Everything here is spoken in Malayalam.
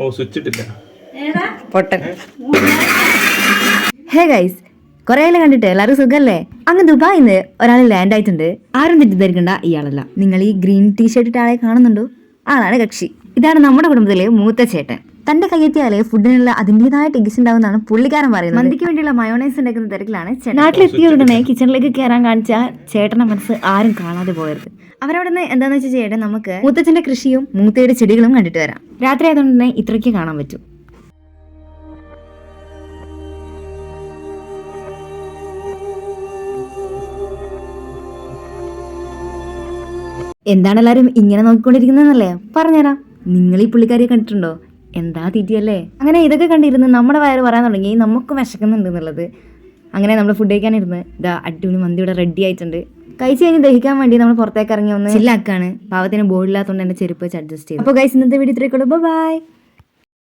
ഓ സ്വിച്ച് ഇട്ടില്ല. പൊട്ടൻ. ഹേ ഗൈസ്, കൊറേ കണ്ടിട്ട് എല്ലാവരും സുഖല്ലേ? അങ്ങ് ദുബായിന്ന് ഒരാൾ ലാൻഡ് ആയിട്ടുണ്ട്. ആരും തെറ്റിദ്ധരിക്കണ്ട, ഇയാളല്ല. നിങ്ങൾ ഈ ഗ്രീൻ ടീഷർട്ട് ഇട്ട ആളെ കാണുന്നുണ്ടോ? ആളാണ് കക്ഷി. ഇതാണ് നമ്മുടെ കുടുംബത്തിലെ മൂത്ത ചേട്ടൻ. തന്റെ കയ്യെത്തിയാലേ ഫുഡിനുള്ള അതിന്റേതായ ടേസ്റ്റ് ഉണ്ടാവുന്നതാണ് പുള്ളിക്കാരൻ പറയുന്നത്. മന്തിക്ക് വേണ്ടിയുള്ള മയോണൈസ് ഉണ്ടാക്കുന്ന തിരക്കിലാണ് ചേട്ടൻ. നാട്ടിലെത്തിയ ഉടനെ കിച്ചണിലേക്ക് കയറാൻ കാണിച്ച ചേട്ടന്റെ മനസ്സ് ആരും കാണാതെ പോകരുത്. അവരവിടെ നിന്ന് എന്താണെന്ന് വെച്ചാൽ ചേട്ടൻ നമുക്ക് മൂത്തച്ഛന്റെ കൃഷിയും മൂത്തയുടെ ചെടികളും കണ്ടിട്ട് വരാം. രാത്രി ആയതുകൊണ്ട് തന്നെ ഇത്രയ്ക്ക് കാണാൻ പറ്റും. എന്താണ് എല്ലാവരും ഇങ്ങനെ നോക്കിക്കൊണ്ടിരിക്കുന്നതെന്നല്ലേ? പറഞ്ഞുതരാം. നിങ്ങൾ ഈ പുള്ളിക്കാരിയെ കണ്ടിട്ടുണ്ടോ? എന്താ തീറ്റിയല്ലേ? അങ്ങനെ ഇതൊക്കെ കണ്ടിരുന്ന് നമ്മുടെ വയറ് പറയാൻ തുടങ്ങി നമുക്ക് വിശക്കുന്നുണ്ട് എന്നുള്ളത്. അങ്ങനെ നമ്മൾ ഫുഡ് കഴിക്കാനിരുന്ന് ഇതാ അടിപൊളി മന്തി ഇവിടെ റെഡി ആയിട്ടുണ്ട്. കഴിച്ച് കഴിഞ്ഞ് ദഹിക്കാൻ വേണ്ടി നമ്മൾ പുറത്തേക്ക് ഇറങ്ങി ഒന്ന് ചില്ലാക്കാണ്. പാവത്തിന് ബോർഡില്ലാത്തതുകൊണ്ട് എൻ്റെ ചെരുപ്പ് വെച്ച് അഡ്ജസ്റ്റ് ചെയ്തു. അപ്പോൾ ഗൈസ്, ഇന്നത്തെ വീഡിയോ ഇത്രയൊക്കെ ഉള്ളൂ. ബൈ.